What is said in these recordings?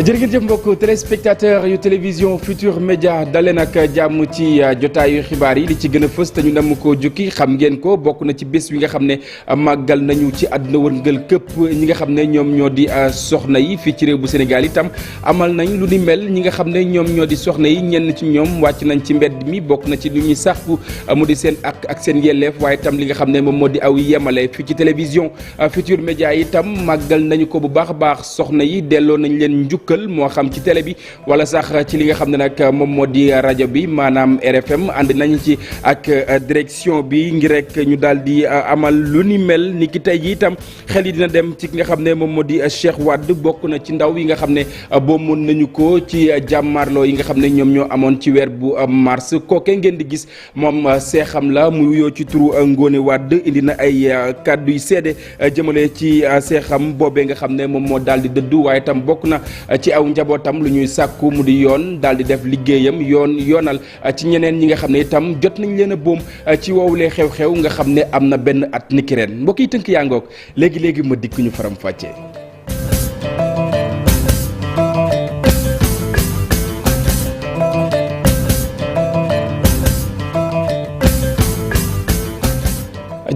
jërëjëf mbokk téléspectateur yu télévision Futur Média daleen ak jàmm ci jotaayu xibaar yi li ci gën a fës te ñu nam ko jukki xam ngeen ko bokk na ci bés wi nga xam ne màggal nañu ci àdduna wërngal këpp ñi nga xam ne ñoom ñoo di soxna yi fii ci réew bu Sénégal itam amal nañ lu ni mel ñi nga xam ne ñoom ñoo di soxna yi ñenn ci ñoom wàcc nañ ci mbedd mi bokk na ci lu ñuy sàkku mu di seen ak seen yelleef waaye itam li nga xam ne moom moo di aw yemale fii ci télévision Futur Média itam màggal nañu ko bu baax a baax soxna yi delloo nañ leen njukkal moo xam ci télé bi wala sax ci li nga xam ne nag moom moo di rajo bi maanaam RFM ànd nañu ci ak direction bi ngir rek ñu daal di amal lu ni mel ni ki tey ji itam xel yi dina dem ci ki nga xam ne moom moo di Cheikh Wade bokk na ci ndaw yi nga xam ne boomoon nañu ko ci jàmmarloo yi nga xam ne ñoom ñoo amoon ci weer bu mars kooke ngeen di gis moom seexam la mu wuyoo ci turu Ngone Wade indi na ay kàddu yu seede jëmale ci seexam boobee nga xam ne moom moo daal di dëddu waaye itam bokk na ci aw njabootam lu ñuy sàkku mu di yoon daal di def liggéeyam yoonal ci ñeneen ñi nga xam ne itam jot nañ leen a boom ci woowulee xew-xew nga xam ne am na benn at niki ren mbokk yi tënk yaa ngoog léegi ma dikk ñu faram fàccee.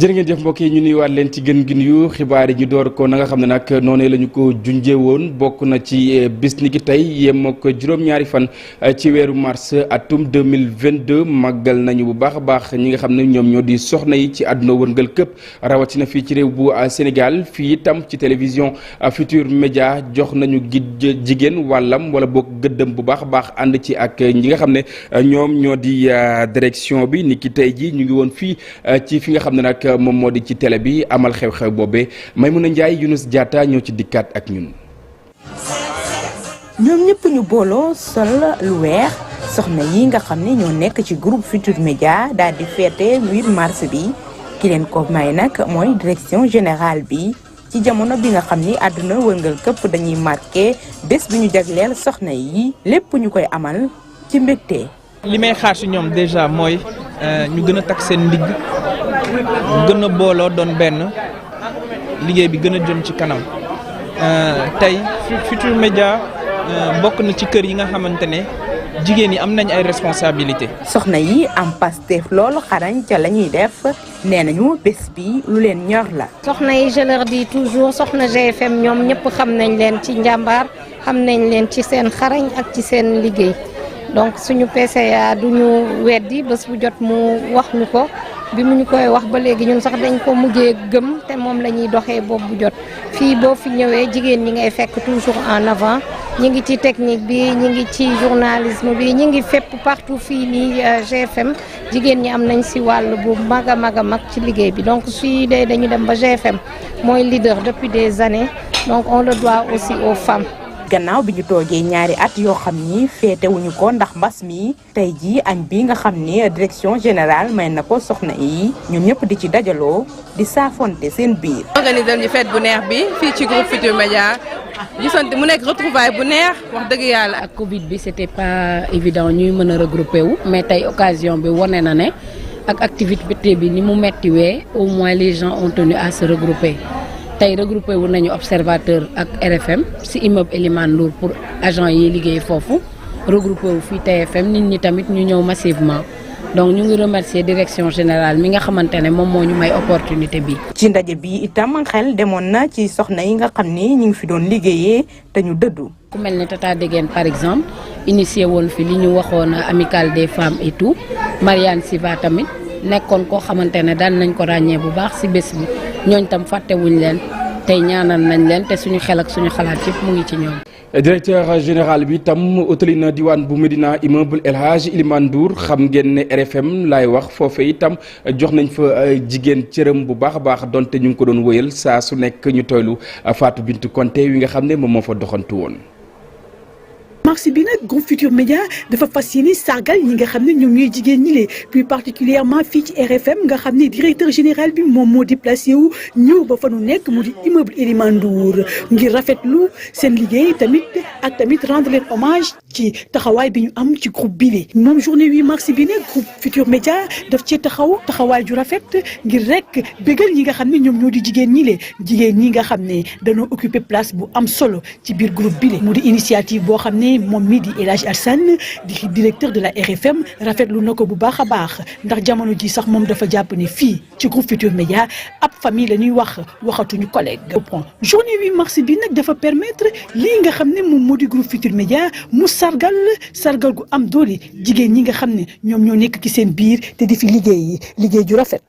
jërë ngeen jëf mbokk yi ñu nuyuwaat leen ci gën gi nuyu xibaar yi ñu door ko na nga xam ne nag noonu la ñu ko junjee woon bokk na ci bis ni ki tey yem ak juróom-ñaari fan ci weeru mars atum 2022 màggal nañu bu baax a baax ñi nga xam ne ñoom ñoo di soxna yi ci àdduna wërngal këpp rawatina fii ci réew bu Sénégal fii itam ci télévision Futur Média jox nañu jigéen wàllam wala boog gëddëm bu baax a baax ànd ci ak ñi nga xam ne ñoom ñoo di direction bi ni ki tey ji ñu ngi woon fii ci fi nga xam ne nag moom moo di ci télé bi amal xew-xew boobee Maymuna Njaay Yunus Diatta ñoo ci dikkaat ak ñun. ñoom ñëpp ñu booloo sol lu weex soxna yi nga xam ne ñoo nekk ci groupe Futur Média daal di féete 8 mars bi ki leen ko may nag mooy direction générale bi ci jamono bi nga xam ni àdduna wërngal këpp dañuy marqué bés bi ñu jagleel soxna yi lépp ñu koy amal ci mbégte. li may xaar si ñoom déjà mooy ñu gën a takk seen ndigg gën a booloo doon benn liggéey bi gën a jëm ci kanam tey Futur Média bokk na ci kër yi nga xamante ne jigéen yi am nañ ay responsabilité soxna yi am Pastef loolu xarañ ca la ñuy def nee nañu bés bi lu leen ñor la. soxna yi je leur dis toujours soxna GFM ñoom ñëpp xam nañ leen ci njàmbaar xam nañ leen ci seen xarañ ak ci seen liggéey donc suñu PCA duñu weddi bés bu jot mu wax ñu ko. bi mu ñu koy wax ba léegi ñun sax dañ ko mujjee gëm te moom la ñuy doxee boobu bu jot fii boo fi ñëwee jigéen ñi ngay fekk toujours en avant ñi ngi ci technique bi ñi ngi ci journalisme bi ñi ngi fépp partout fii nii GFM jigéen ñi am nañ si wàll bu mag a mag ci liggéey bi donc suy dee dañu dem ba GFM mooy leader depuis des années donc on le doit aussi aux femmes. gannaaw bi ñu toogee ñaari at yoo xam ni féetewuñu ko ndax mbas mi tey jii añ bi nga xam ni direction générale may na ko soxna yi ñoom ñëpp di ci dajaloo di saafonte seen biir. organiser ñu fête bu neex bi fii ci groupe Futur Média ñu sant mu nekk retrouvaille bu neex wax dëgg yàlla. ak Covid bi c'était pas évident ñuy mën a regrouper wu mais tey occasion bi wane na ne ak activité bi ni mu mettiwee au moins les gens ont tenu à se regrouper. tey regroupé wu nañu observateur ak RFM ci immeuble Elimane Ndour pour agent yi liggéey foofu regroupé wu fii TFM nit ñi tamit ñu ñëw massivement donc ñu ngi remercier direction générale mi nga xamante ne moom moo ñu may opportunité bi. ci ndaje bi itam xel demoon na ci soxna yi nga xam ni ñu ngi fi doon liggéeyee te ñu dëddu. ku mel ne Tata Degen par exemple initié woon fi li ñu waxoon amicale des femmes et tout Marianne Siva tamit nekkoon koo xamante ne daan nañ ko ràññee bu baax ci bés bi. ñooñ tam fàttewuñ leen tey ñaanal nañ leen te suñu xel ak suñu xalaat yëpp mu ngi ci ñoom. directeur général bi tam utali na diwaan bu Médina immeuble El Hadj Elimane Ndour xam ngeen ne RFM laay wax foofe itam jox nañ fa jigéen cëram bu baax a baax donte ñu ngi ko doon wëyal saa su nekk ñu toylu Fatou Bintou Konté wi nga xam ne moom moo fa doxantu woon. mars bi nag groupe Futur Média dafa fas yéene sargal ñi nga xam ne ñoom ñooy jigéen ñi lee plus particulièrement fii ci RFM nga xam ne directeur général bi moom moo déplacé wu ñëw ba fa nu nekk mu di immeuble Elimane Ndour ngir rafetlu seen liggéey tamit rendre leen hommage ci taxawaay bi ñu am ci groupe bi lee moom journée 8 mars bi nag groupe Futur Média daf cee taxawaay ju rafet ngir rek bégal ñi nga xam ne ñoom ñoo di jigéen ñi nga xam ne dañoo occupé place bu am solo ci biir groupe bi mu di initiative boo xam ne moom mii di El Hadj Alsane di directeur de la RFM rafetlu na ko bu baax a baax ndax jamono ji sax moom dafa jàpp ne fii ci groupe Futur Média ab famille la ñuy waxatuñu collègue. journée 8 mars bi nag dafa permettre lii nga xam ne moom moo di groupe Futur Média mu sargal gu am doole jigéen ñi nga xam ne ñoom ñoo nekk ci seen biir te di fi liggéey ju rafet.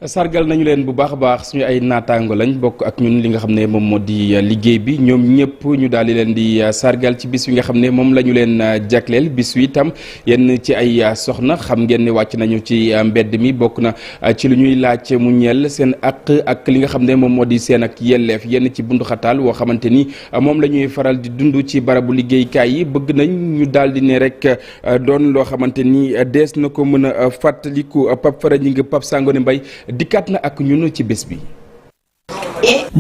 sargal nañu leen bu baax a baax suñu ay naataango lañ bokk ak ñun li nga xam ne moom moo di liggéey bi ñoom ñëpp ñu daal di leen di sargal ci bis wi nga xam ne moom la ñu leen jagleel bis wi itam yenn ci ay soxna xam ngeen ne wàcc nañu ci mbedd mi bokk na ci lu ñuy laaj mu ñeel seen ak li nga xam ne moom moo di seen ak yelleef yenn ci bunduxataal woo xamante ni moom la ñuy faral di dund ci barabu liggéeykaay yi bëgg nañ ñu daal di ne rek doon loo xamante ni dees na ko mën a fàttaliku Pape Fara ñi nga Pape Sangone Mbaye dikkaat na ak ñun ci bés bi.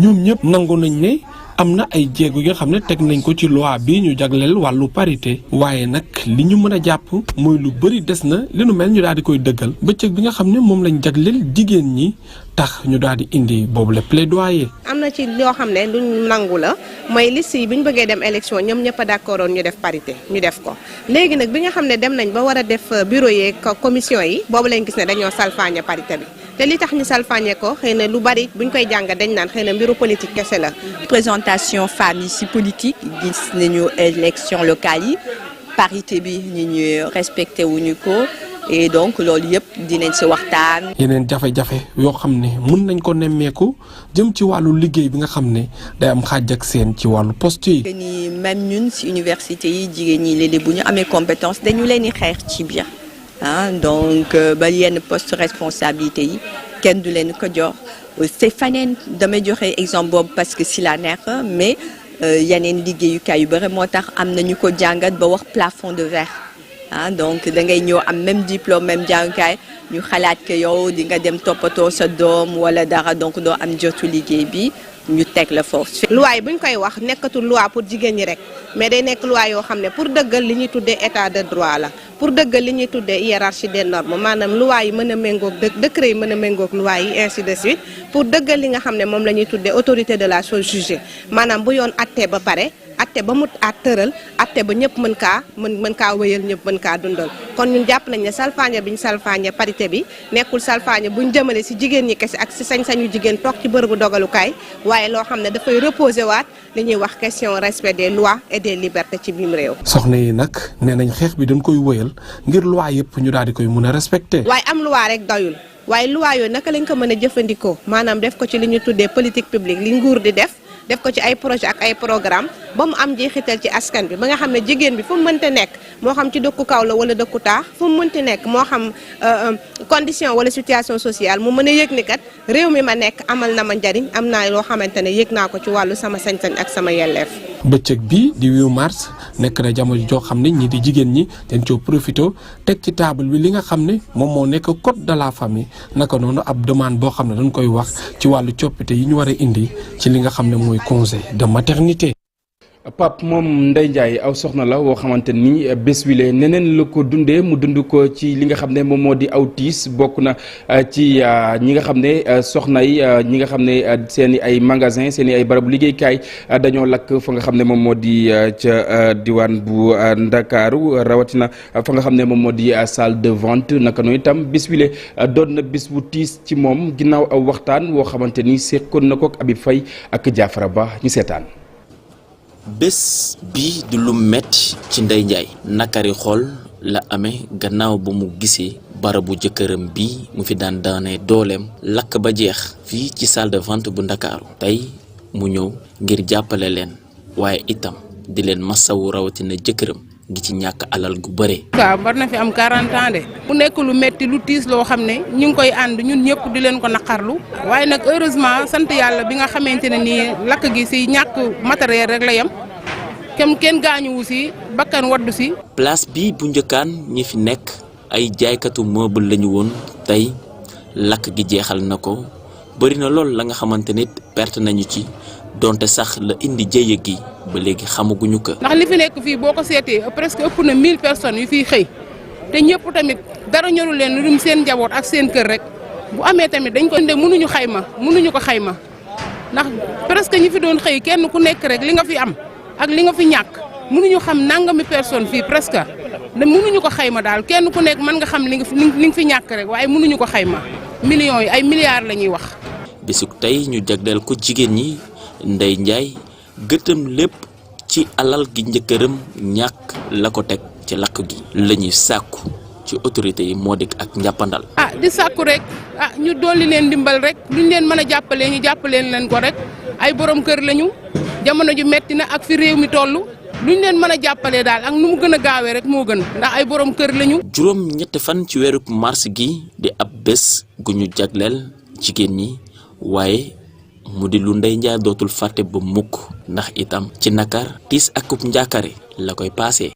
ñoom ñëpp nangu nañ ne am na ay jéego yi nga xam ne teg nañ ko ci loi bi ñu jagleel wàllu parité waaye nag li ñu mën a jàpp mooy lu bëri des na li nu mel ñu daal di koy dëggal bëccëg bi nga xam ne moom lañ jagleel jigéen ñi tax ñu daal di indi boobu le plaidoyer. am na ci loo xam ne luñ nangu la mooy liste yi bi ñu bëggee dem élection ñoom ñëpp a d'accord ñu def parité ñu def ko léegi nag bi nga xam ne dem nañ ba war a def bureau yeeg commission yi boobu lañ gis ne dañoo salfaañe parité bi. te li tax ñu salfaañe ko xëy na lu bari buñ koy jàngat dañ naan xëy na mbiru politique kese la. présentation femmes yi ci politique gis nañu élection locale yi parité bi ñu ñuy respecté wuñu ko et donc loolu yëpp dinañ ci waxtaan. yeneen jafe-jafe yoo xam ne mën nañ ko nemmeeku jëm ci wàllu liggéey bi nga xam ne day am xaaj ak seen ci wàllu poste yi. ni même ñun ci université yi jigéen ñi léeg-léeg bu ñu amee compétence dañu leen di xeex ci biir. donc ba yenn poste responsabilité yi kenn du leen ko jox c'est faneen damay joxe exemple boobu parce que si la nekk mais yeneen liggéeyukaay yu bëri moo tax am na ñu ko jàngat ba wax plafond de verre donc da ngay ñëw am même diplôme même jàngukaay ñu xalaat que yow di nga dem toppatoo sa doom wala dara donc doo am jotu liggéey bi ñu teg la foofu. loi yi bu ñu koy wax nekkatul loi pour jigéen ñi rek mais day nekk loi yoo xam ne pour dëggal li ñuy tuddee état de droit la pour dëggal li ñuy tuddee hiérarchie des normes maanaam loi yi mën a méngoog décret yi mën a méngoog loi yi ainsi de suite pour dëggal li nga xam ne moom la ñuy tuddee autorité de la chose jugée maanaam bu yoon attee ba pare atte ba mu tëral atte ba ñëpp mën kaa wéyal ñëpp mën kaa dundal kon ñun jàpp nañ ne salfaañe bi ñu salfaañe parité bi nekkul salfaañe buñ jëmale ci jigéen ñi kese ak ci sañ-sañu jigéen toog ci bërëbu dogalukaay waaye loo xam ne dafay reposer waat li ñuy wax question respect des lois et des libertés ci biim réew. soxna yi nag nee nañ xeex bi dañ koy wéyal ngir loi yëpp ñu daal di koy mun a respecté. waaye am loi rek doyul waaye loi yooyu naka lañ ko mën a jëfandikoo maanaam def ko ci li ñu tuddee politique publique li nguur di def ko ci ay projet ak ay programme ba mu am jeexital ci askan bi ba nga xam ne jigéen bi fu mu mënta nekk moo xam ci dëkku kaw la wala dëkku taax fu mu mënta nekk moo xam condition wala situation sociale mu mën a yëg ni kat réew mi ma nekk amal na ma njariñ am naa loo xamante ne yëg naa ko ci wàllu sama sañ-sañ ak sama yelleef. bëccëg bi di 8 mars nekk na jamono joo xam ne ñii di jigéen ñi dañ coo profité teg ci table bi li nga xam ne moom moo nekk code de la famille naka noonu ab demande boo xam ne dañ koy wax ci wàllu coppite yi ñu war a indi ci li nga xam ne mooy congé de maternité. Pape moom Ndeye Ndiaye aw soxna la woo xamante ni bés wile neneen la ko dundee mu dund ko ci li nga xam ne moom moo di aw tiis bokk na ci ñi nga xam ne soxna yi ñi nga xam ne seen i ay magasin seen i ay barabu liggéeykaay dañoo lakk fa nga xam ne moom moo di ca diwaan bu Ndakaaru rawatina fa nga xam ne moom moo di salle de vente naka noonu itam bés wile doon na bés bu tiis ci moom ginnaaw aw waxtaan woo xamante ni seqoon na ko ak Habib Faye ak Diafara Ba ñu seetaan. bés bi du lu metti ci Ndeye Ndiaye nakari xol la amee gannaaw ba mu gisee barabu jëkkëram bi mu fi daan daanee dooleem lakk ba jeex fii ci salle de vente bu Ndakaaru tey mu ñëw ngir jàppale leen waaye itam di leen masawu rawatina jëkkëram gi ci ñàkk alal gu bare. waaw war na fi am 40 ans de mu nekk lu metti lu tiis loo xam ne ñu ngi koy ànd ñun ñëpp di leen ko naqarlu waaye nag heureusement sant yàlla bi nga xamante ne nii lakk gi si ñàkk matériel rek la yem kenn gaañuwu si bakkan waddu si. place bi bu njëkkaan ñi fi nekk ay jaaykatu meuble lañu woon tey lakk gi jeexal na ko bëri na lool la nga xamante nit perte nañu ci donte sax la indi jëye gi ba léegi xamaguñu ko. ndax li fi nekk fii boo ko seetee presque ëpp na 1000 personnes yu fiy xëy te ñëpp tamit dara ñorul leen lu dul seen njaboot ak seen kër rek bu amee tamit dañ ko inde mënuñu ko xayma ndax presque ñi fi doon xëy kenn ku nekk rek li nga fi am ak li nga fi ñàkk mënuñu xam nangami personne fii presque mënuñu ko xayma daal kenn ku nekk mën nga xam li nga fi ñàkk rek waaye mënuñu ko xayma millions yi ay milliards la ñuy wax. bisuk tey ñu jagleel ko jigéen ñi Ndeye Ndiaye gëtëm lépp ci alal gi njëkkëram ñàkk la ko teg ci lakk gi la ñuy sàkku ci autorité yi moo dik ak njàppandal. di sàkku rek ñu dolli leen dimbal rek luñ leen mën a jàppalee ñu jàppaleen leen ko rek ay borom kër lañu jamono ju metti na ak fi réew mi toll luñ leen mën a jàppalee daal ak nu mu gën a gaawee rek moo gën ndax ay borom kër lañu. juróom ñetti fan ci weeru mars gi di ab bés gu ñu jagleel jigéen ñi waaye mu di lu Ndeye Ndiaye dootul fàtte ba mukk ndax itam ci nakar tiis ak ub njaakare la koy paase.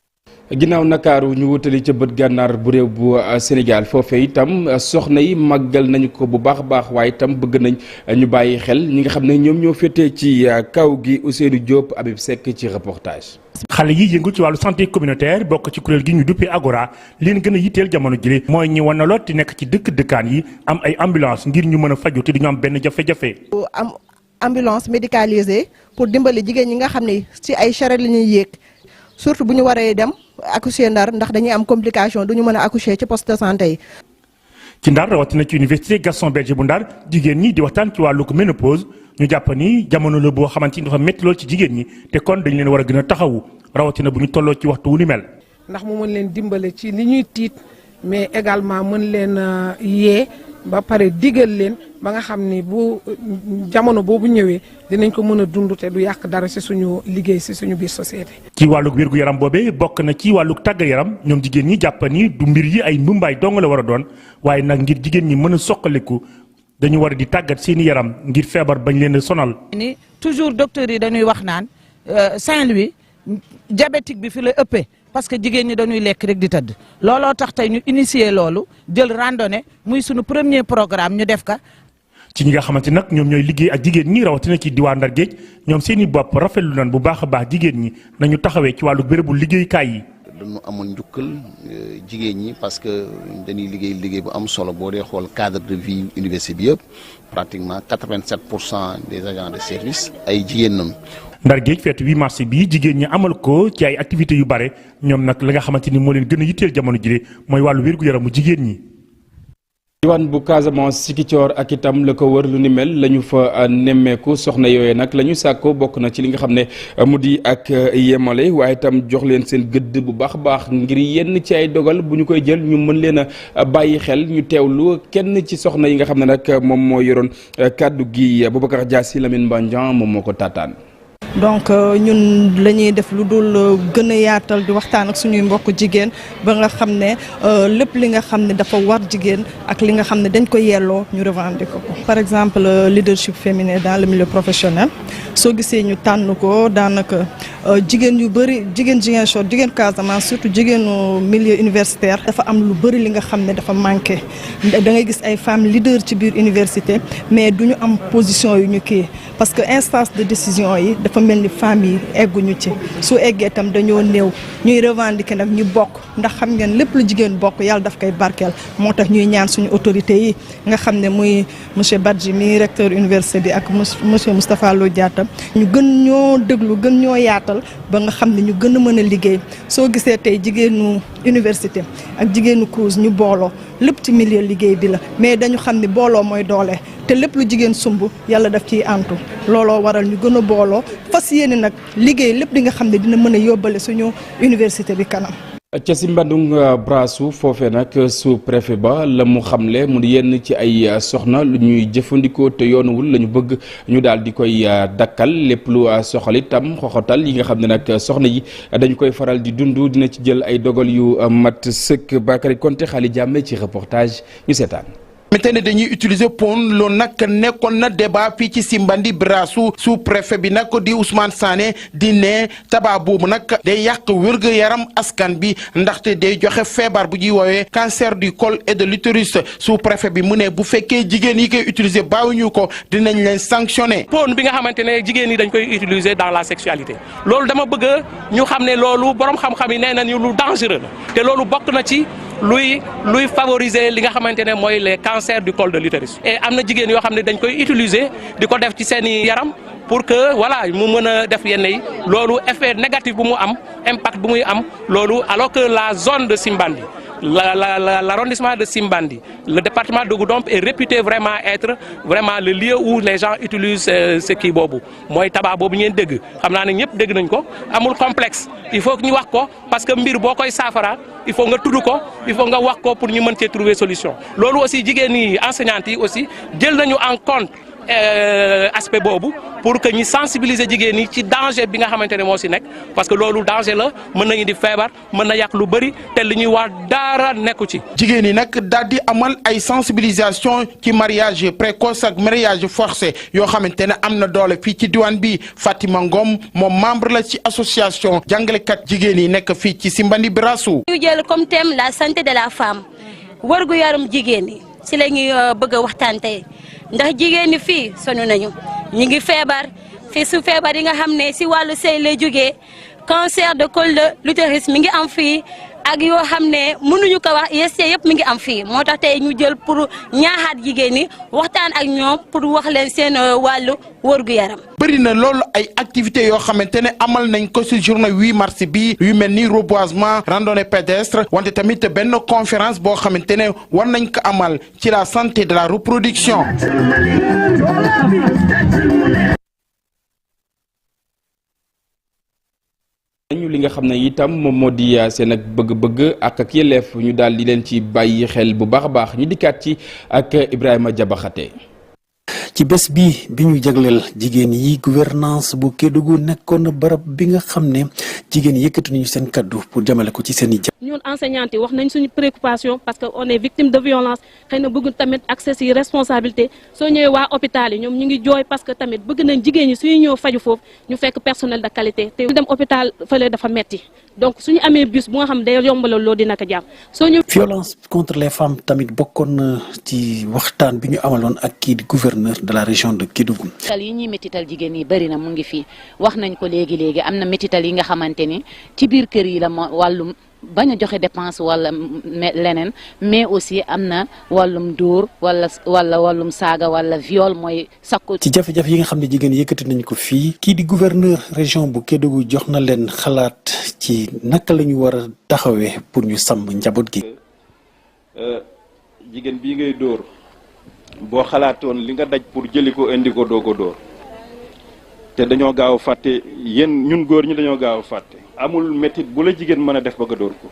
ginnaaw nakaaru ñu wutali ca bët gànnaar bu réew bu Sénégal foofee itam soxna yi màggal nañu ko bu baax a baax waaye itam bëgg nañ ñu bàyyi xel ñi nga xam ne ñoom ñoo féetee ci kaw gi Ousseynou Diop Habib Seck ci reportage. xale yi yëngu ci wàllu santé communautaire bokk ci kuréel gi ñu duppee Agora leen gën a yitteel jamono jile mooy ñi wan na loot di nekk ci dëkkaan yi am ay ambulance ngir ñu mën a faju te du ñu am benn jafe-jafe. am ambulance médicalisée pour dimbali jigéen ñi nga xam ne ci ay charrette la ñuy yéeg surtout bu ñu waree dem accoucher Ndar ndax dañuy am complication du ñu mën a accoucher ci poste de santé yi. ci Ndar rawatina ci université Gaston Berger bu Ndar jigéen ñi di waxtaan ci wàllu ménopause ñu jàpp ni jamono la boo xamante ni dafa métti lool ci jigéen ñi te kon dañ leen war a gën a taxawu rawatina bu ñu tolloo ci waxtu wu ni mel. ndax mu mën leen dimbale ci li ñuy tiit mais également mën leen yee ba pare digal leen ba nga xam ni bu jamono boobu ñëwee dinañ ko mën a dund te du yàq dara ci suñu liggéey ci suñu biir société. ci wàllug wérgu yaram boobee bokk na ci wàllug tàggat yaram ñoom jigéen ñi jàpp ni du mbir yi ay mbumbaay dong la war a doon waaye nag ngir jigéen ñi mën a soqaliku dañu war a di tàggat seeni yaram ngir feebar bañ leen a sonal. ni toujours docteur yi dañuy wax naan Saint-Louis diabétique bi fi la ëppee. parce que jigéen ñi dañuy lekk rek di tëdd looloo tax tey ñu initier loolu jël randonnée muy sunu premier programme ñu def ka ci ñi nga xamante nag ñoom ñooy liggéey ak jigéen ñi rawatina ci diwaan Ndar Géej ñoom seen i bopp rafetlu nañ bu baax a baax jigéen ñi nañu taxawee ci wàllu bérébu liggéeykaay yi. dañu amoon njukkal jigéen ñi parce que dañuy liggéey bu am solo boo dee xool cadre de vie université bi yëpp pratiquement 87% des agents de service ay jigéen nañu. Ndar Géej feetu 8 mars bi jigéen ñi amal ko ci ay activités yu bare ñoom nag la nga xamante ni moo leen gën a yitteel jamono jile mooy wàllu wér-gu-yaramu jigéen ñi. diwaan bu Casamance Sikicoor ak itam la ko wër lu ni mel la ñu fa nemmeeku soxna yooyee nag la ñu sàkko bokk na ci li nga xam ne mu di ak yemale waaye itam jox leen seen gëdd bu baax a baax ngir yenn ci ay dogal bu ñu koy jël ñu mën leen a bàyyi xel ñu teewlu kenn ci soxna yi nga xam ne nag moom moo yoroon kàddu gi Boubacar Diassi Lamine Bandian moom moo ko taataan. donc ñun la ñuy def lu dul gën a yaatal di waxtaan ak suñuy mbokk jigéen ba nga xam ne lépp li nga xam ne dafa war jigéen ak li nga xam ne dañ ko yelloo ñu revendiquer ko. par exemple leadership féminin dans le milieu professionnel soo gisee ñu tànn ko daanaka jigéen yu bëri jigéen Ziguinchor jigéen Casamance surtout jigéenu milieu universitaire dafa am lu bëri li nga xam ne dafa manqué da ngay gis ay femmes leaders ci biir université mais du ñu am position yu ñu kii parce que instance de décision yi dafa mel ni femmes yi egguñu ci su eggee itam dañoo néew ñuy revendiquer nag ñu bokk ndax xam ngeen lépp lu jigéen bokk yàlla daf koy barkeel moo tax ñuy ñaan suñu autorités yi nga xam ne muy monsieur Badji mi recteur université bi ak monsieur Moustapha Lo Diatta ñu gën ñoo déglu gën ñoo yaatal ba nga xam ne ñu gën a mën a liggéey soo gisee tey jigéenu université ak jigéenu CROUS ñu booloo lépp ci milieu liggéey bi la mais dañu xam ne booloo mooy doole te lépp lu jigéen sumb yàlla daf ciy antu looloo waral ñu gën a booloo fas yéene nag liggéey lépp di nga xam ne dina mën a yóbbale suñu université bi kanam. ca si mbandung Brassou foofee nag sous préfet ba la mu xamle mu yenn ci ay soxna lu ñuy jëfandikoo te yoonuwul la ñu bëgg ñu daal di koy dakkal lépp lu soxal itam xoxotal yi nga xam ne nag soxna yi dañu koy faral di dund dina ci jël ay dogal yu mat sëkk Bakary Konté xaali jàmme ci reportage ñu seetaan. xamante ne dañuy utiliser pon loolu nag nekkoon na débat fii ci Simbandi Brassou sous-préfet bi nag di Ousmane Sané di ne tabac boobu nag day yàq wér-gu-yaram askan bi ndaxte day joxe feebar bu ñuy woowee cancer du col et de l'utérus sous-préfet bi mu ne bu fekkee jigéen yi koy utiliser bàyyiwuñu ko dinañ leen sanctionner. pon bi nga xamante ne jigéen yi dañ koy utiliser dans la sexualité loolu dama bëgg ñu xam ne loolu borom xam-xam yi nee nañu lu dangereux la te loolu bokk na ci luy favoriser li nga xamante ne mooy les cancers du col de l'utérus et am na jigéen yoo xam ne dañ koy utiliser di ko def ci seeni yaram pour que voilà mu mën a def yenn yi loolu effet négatif bu mu am impact bu muy am loolu alors que la zone de Simbandi l'arrondissement de Simbandi le département de Goudomp est réputé vraiment être vraiment le lieu où les gens utilisent ce kii boobu mooy tabac boobu ngeen dégg xam naa ne ñëpp dégg nañ ko amul complexe il faut que ñu wax ko parce que mbir boo koy saafara il faut nga tudd ko il faut nga wax ko pour ñu mën cee trouver solution loolu aussi jigéen ñi enseignantes yi aussi jël nañu en compte aspect boobu pour que ñu sensibiliser jigéen ñi ci danger bi nga xamante ne moo si nekk parce que loolu danger la mën na indi feebar mën na yàq lu bëri te li ñuy wax dara nekku ci. jigéen ñi nag daal di amal ay sensibilisation ci mariage précoce ak mariage forcé yoo xamante ne am na doole fii ci diwaan bi Fatima Ngom moom membre la ci association jàngalekat jigéen yi nekk fii ci Simbandi Brassou. ñu jël comme thème la santé de la femme wërgu yaram jigéen ñi si la ñuy bëgg a waxtaan tey ndax jigéen ñi fii sonn nañu ñu ngi feebar fii su feebar yi nga xam ne si wàllu sëy lay jógee cancer de col de l'utérus mi ngi am fii ak yoo xam ne mënuñu ko wax IST yëpp mi ngi am fii moo tax tey ñu jël pour ñaaxaat jigéen ñi waxtaan ak ñoom pour wax leen seen wàllu wërgu yaram. bëri na loolu ay activités yoo xamante ne amal nañ ko ci journée 8 mars bi yu mel ni reboisement randonnée pédestre wante tamit benn conférence boo xamante ne war nañ ko amal ci la santé de la reproduction. ñu li nga xam ne itam moom moo di seen ak bëgg-bëgg ak yelleef ñu daal di leen ci bàyyi xel bu baax a baax ñu dikkaat ci ak Ibrahima Jabaxate ci bés bi ñu jagleel jigéen yi gouvernance bu Kédougou nekkoon barab bi nga xam ne jigéen yëkkati nañu seen kaddu pour jamale ko ci seen i ñun enseignants yi wax nañ suñu préoccupation parce que on est victime de violence xëy na bëgg tamit accès yi responsabilité soo ñëwee waa hôpital yi ñoom ñu ngi jooy parce que tamit bëgg nañ jigéen ñi suñu ñëw faju foofu ñu fekk personnel de qualité te dem hôpital fële dafa metti donc suñu amee bus bu nga xam day yombalal loo dina ko jàpp soo ñëw. violence contre les femmes tamit bokkoon na ci waxtaan bi ñu amaloon ak kii di gouverneur de la région de Kédougou. métital yi ñuy métital jigéen yi bëri na mu ngi fii wax nañ ko léegi am na métital yi nga xamante ni ci biir kër yi la wàllum bañ a joxe dépense wala leneen mais aussi am na wàllum dóor wala wàllum saaga wala viol mooy sakku. ci jafe-jafe yi nga xam ne jigéen yëkkati nañ ko fii kii di gouverneur région bu Kédougou jox na leen xalaat ci naka la ñu war a taxawee pour ñu sàmm njaboot gi. jigéen bii ngay dóor boo xalaatoon li nga daj pour jëli ko indi ko doo ko dóor te dañoo gaaw a fàtte yéen ñun góor ñi dañoo gaaw a fàtte. amul métit bu la jigéen mën a def ba nga dóor ko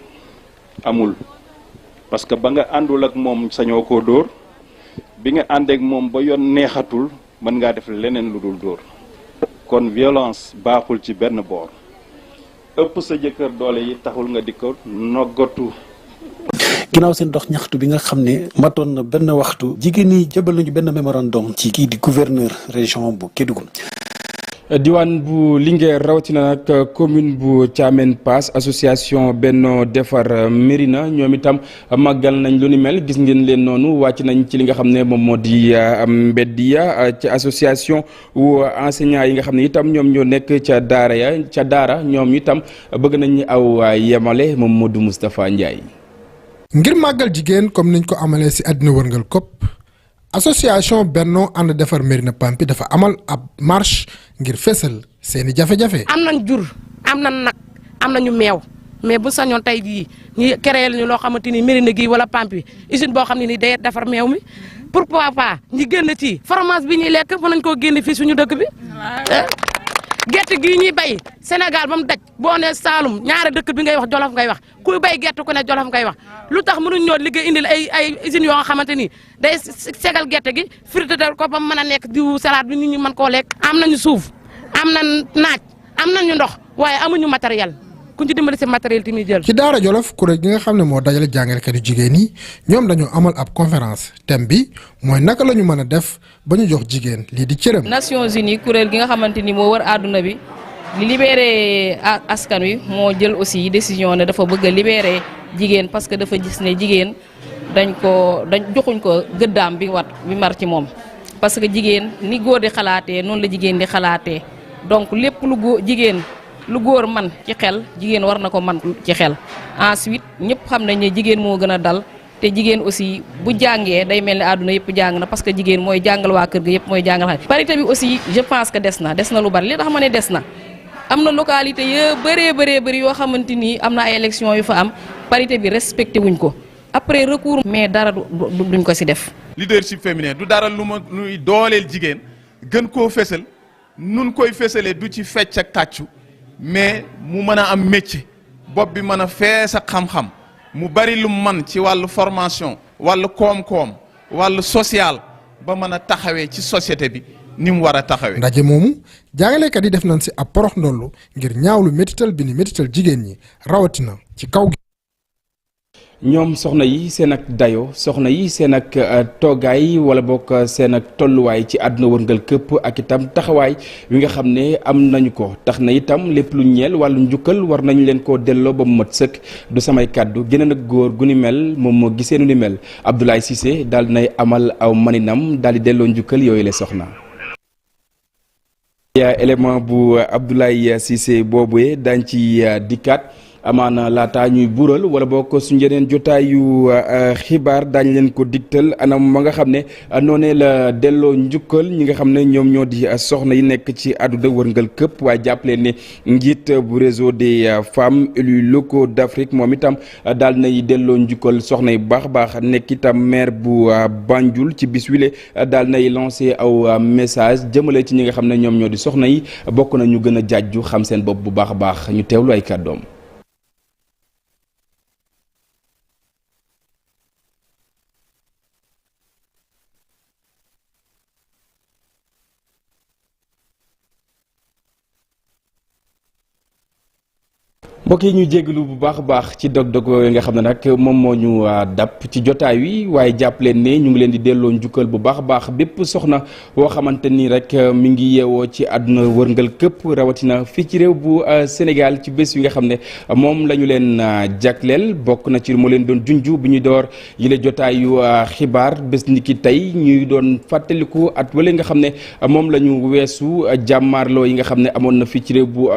amul parce que ba nga àndul ak moom sañoo koo dóor bi nga àndeek moom ba yoon neexatul mën ngaa def leneen lu dul dóor kon violence baaxul ci benn boor ëpp sa jëkkër doole yi taxul nga di ko noggatu. ginnaaw seen dox ñaxtu bi nga xam ne matoon na benn waxtu jigéen ñi jëbal nañu benn mémorandum ci kii di gouverneur région bu Kédougou. diwaan bu Linguère rawatina nag commune bu Thiamène Pass association Benno Defar Mérina ñoom itam màggal nañ lu ni mel gis ngeen leen noonu wàcc nañ ci li nga xam ne moom moo di mbedd ya ci association wu enseignants yi nga xam ne itam ñoom ñoo nekk ca daara ñoom itam bëgg nañ aw yemale moom Modou Moustapha Ndiaye. ngir màggal jigéen comme niñ ko amalee ci àddina wërngal kopp association Benno ànd defar Mérina Pampi dafa amal ab marche ngir fésal seeni jafe-jafe. am nañ jur am nañ nag am nañu meew mais bu sañoon tey jii ñu créé ñu loo xamante ni Mérina gi wala Pampi usine boo xam ne ni day defar meew mi pourquoi pas ñi génn ci fromage bi ñuy lekk mën nañ koo génne fii suñu dëkk bi. gerte gii ñuy bay Sénégal ba mu daj boo nee Saalum ñaari dëkk bi ngay wax Jolof ngay wax kuy bay gerte ku ne Jolof ngay wax lu tax mënuñ ñoo liggéey indil ay usines yoo nga xamante ni day segal gerte gi frité ko ba mu mën a nekk diwu salade bi nit ñi mën koo lekk. am nañu suuf am nañ naaj am nañu ndox waaye amuñu matériel ku ku ñu dimbali si matériel tamit jël. ci Daara Jolof kuréel gi nga xam ne moo dajale jàngalekat yu jigéen yi ñoom dañoo amal ab conférence thème bi mooy naka la ñu mën a def ba ñu jox jigéen lii di cëram. Nations Unies kuréel gi nga xamante ni moo wër àdduna bi li libéré askan wi moo jël aussi décision ne dafa bëgg a libéré jigéen parce que dafa gis ne jigéen dañ joxuñ ko gëddaam bi mar ci moom. parce que jigéen ni góor di xalaatee noonu la jigéen di xalaatee donc lépp lu góor man ci xel jigéen war na ko man ci xel ensuite ñëpp xam nañ ne jigéen moo gën a dal te jigéen aussi bu jàngee day mel ni àdduna yëpp jàng na parce que jigéen mooy jàngal waa kër ga yëpp mooy jàngal xale. parité bi aussi je pense que des na lu bari li tax ma ne des na am na localité yu bëree yoo xamante ni am na ay élection yu fa am parité bi respecté wuñ ko après recours mais dara duñ ko ci def. leadership féminin du dara lu ma nuy dooleel jigéen gën koo fésal nun koy fésalee du ci fecc ak tàccu mais mu mën a am métier bopp bi mën a fees ak xam-xam mu bari lu man ci wàllu formation wàllu koom-koom wàllu social ba mën a taxawee ci société bi ni mu war a taxawee. ndaje moomu jàngalekat yi def nañ ci ab porox ndollu ngir ñaawlu métital bi ni métital jigéen ñi rawatina ci kaw gi. ñoom soxna yi seen ak dayo soxna yi seen ak toogaay wala bokk seen ak tolluwaay ci àdduna wërngal këpp ak itam taxawaay wi nga xam ne am nañu ko tax na itam lépp lu ñeel wàllu njukkal war nañu leen koo delloo ba mu mat sëkk du samay kàddu geneen ak góor gu ni mel moom moo gisee nu ni mel Abdoulaye Cissé daal nay amal aw maninam daal di delloo njukkal yooyu la soxna. élément bu Abdoulaye Cissé boobu daañ ci dikkaat. amaana laata ñuy buural wala boo ko suñu yeneen jotaayu xibaar daañ leen ko digtal anam ma nga xam ne noonee la delloo njukkal ñi nga xam ne ñoom ñoo di soxna yi nekk ci àdduna wërngal këpp waaye jàpp leen ne njiit bu réseau des femmes élus locaux d'Afrique moom itam daal nay delloo njukkal soxna yi baax baax nekk itam maire bu Banjul ci bis wile daal nay lancé aw message jëmale ci ñi nga xam ne ñoom ñoo di soxna yi bokk na ñu gën a jaaju xam seen bopp bu baax a baax ñu teewlu ay kàddoom. mbokk yi ñu jégalu bu baax a baax ci dog-dog nga xam ne nag moom moo ñu dàpp ci jotaay wi waaye jàpp leen ne ñu ngi leen di delloo njukkal bu baax a baax bépp soxna woo xamante ni rek mi ngi yeewoo ci àdduna wërngal këpp rawatina fii ci réew bu Sénégal ci bés yi nga xam ne moom la ñu leen jagleel bokk na ci moo leen doon junju bi ñu door yile jotaayu xibaar bés ni ki tey ñuy doon fàttaliku at wala nga xam ne moom la ñu weesu jàmmaarloo yi nga xam ne amoon na fii ci réew bu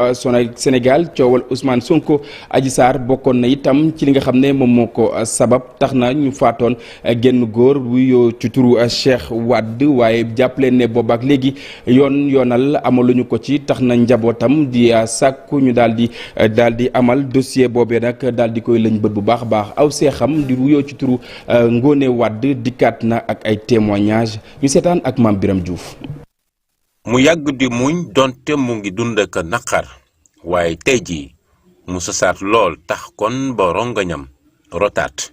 Sénégal coowal Ousmane Sonko Adji Sarr bokkoon na itam ci li nga xam ne moom moo ko sabab tax na ñu faatoon genn góor wuyoo ci turu Cheikh Wade waaye jàpp leen ne boobaak léegi yoonal amaluñu ko ci tax na njabootam di sàkku ñu daal di amal dossier boobee nag daal di koy lëñ bët bu baax a baax aw seexam di wuyoo ci turu Ngone Wade dikkaat na ak ay témoignages ñu seetaan ak Mame Biram Diouf. mu yàgg di muñ donte mu ngi dund ak naqar waaye tey jii mu sosaat lool tax kon ba rongañam rotaat.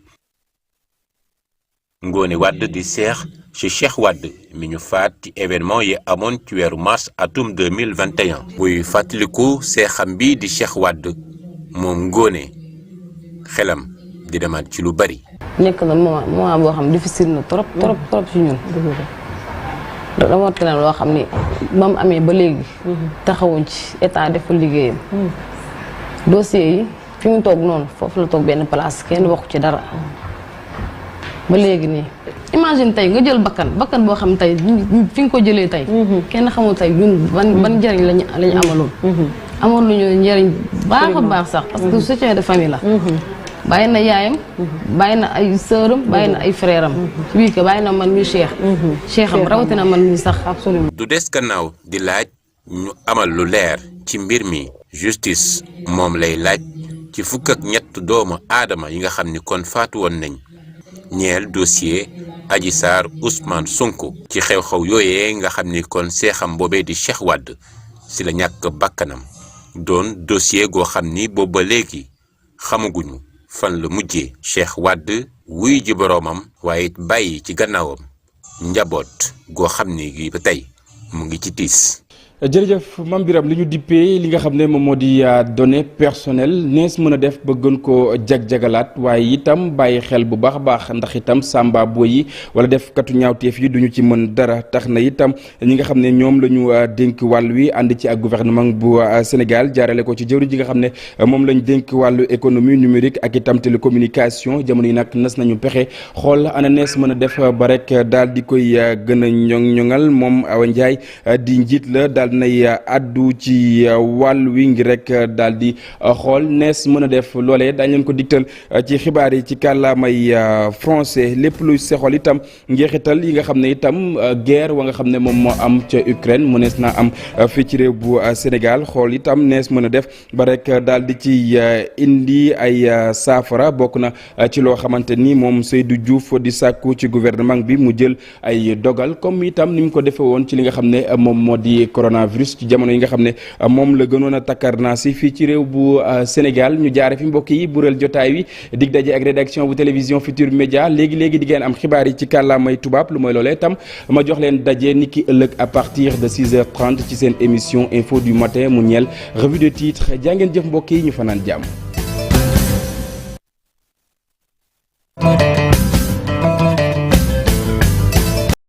Ngone Wade di seex ci Cheikh Wade mi ñu faat ci événement yi amoon ci weeru mars atum 2021. buy fàttaliku seexam bi di Cheikh Wade moom Ngone xelam di demaat ci lu bari. nekk na moment boo xam difficile na trop ci ñun. dama keneen loo xam ni ba mu amee ba léegi. taxawuñ ci état deful liggéeyam. dossier yi fi mu toog noonu foofu la toog benn place kenn waxu ci dara ba léegi nii imagine tey nga jël bakkan boo xam tey fi nga ko jëlee tey kenn xamul tey ñun ban njëriñ lañu amaloon amoon lu ñu njëriñ baax a baax sax parce que soutien de famille la bàyyi na yaayam bàyyi na ay sœuram bàyyi na ay frère am ci biir ko bàyyi na man mi cheikh am rawatina man mi sax absolument du des gannaaw di laaj ñu amal lu leer ci mbir mi justice moom lay laaj ci fukk ak ñett doomu aadama yi nga xam ni kon faatu woon nañ ñeel dossier Adji Sarr Ousmane Sonko ci xew-xew yooyee nga xam ni kon seexam boobee di Cheikh Wade si la ñàkk bakkanam doon dossier goo xam ni boobu ba léegi xamaguñu fan la mujjee. Cheikh Wade wuy ji boroomam waaye it bàyyi ci gannaawam njaboot goo xam ni gi ba tey mu ngi ci tiis. jërëjëf Mame Birame li ñu dippee li nga xam ne moom moo di données personnelles nees mën a def ba gën koo jag-jagalaat waaye itam bàyyi xel bu baax a baax ndax itam samba boy yi wala def katu ñaawteef yi duñu ci mën dara tax na itam ñi nga xam ne ñoom la ñu dénk wàll wi ànd ci ak gouvernement bu Sénégal jaarale ko ci jëwriñ ji nga xam ne moom lañ dénk wàllu économie numérique ak itam télécommunication jamono yi nag nas nañu pexe xool ana nees mën a def ba rek daal di koy gën a ñoŋal moom Awa Ndiaye di njiit la daal nay addu ci wàll wi ngir rek daal di xool nees mën a def loolee dañ leen ko digtal ci xibaar yi ci kàllaamay français lépp luy sexol itam njeexital yi nga xam ne itam guerre wa nga xam ne moom moo am ca Ukraine mu nees naa am fii ci réew bu Sénégal xool itam nees mën a def ba rek daal di ci indi ay saafara bokk na ci loo xamante ni moom Seydou Diouf di sàkku ci gouvernement bi mu jël ay dogal comme itam ni mu ko defee woon ci li nga xam ne moom moo di coronavirus ci jamono yi nga xam ne moom la gënoon a takkarnaasi fii ci réew bu Sénégal ñu jaare fi mbokk yi bural jotaay wi dig daje ak rédaction bu télévision Futur Média léegi di ngeen am xibaar yi ci kàllaamay tubaab lu mooy loolee tam ma jox leen daje ni ki ëllëg à partir de 6h30 ci seen émission info du matin mu ñeel revue de titre jaa ngeen jëf mbokk yi ñu fanaan jàmm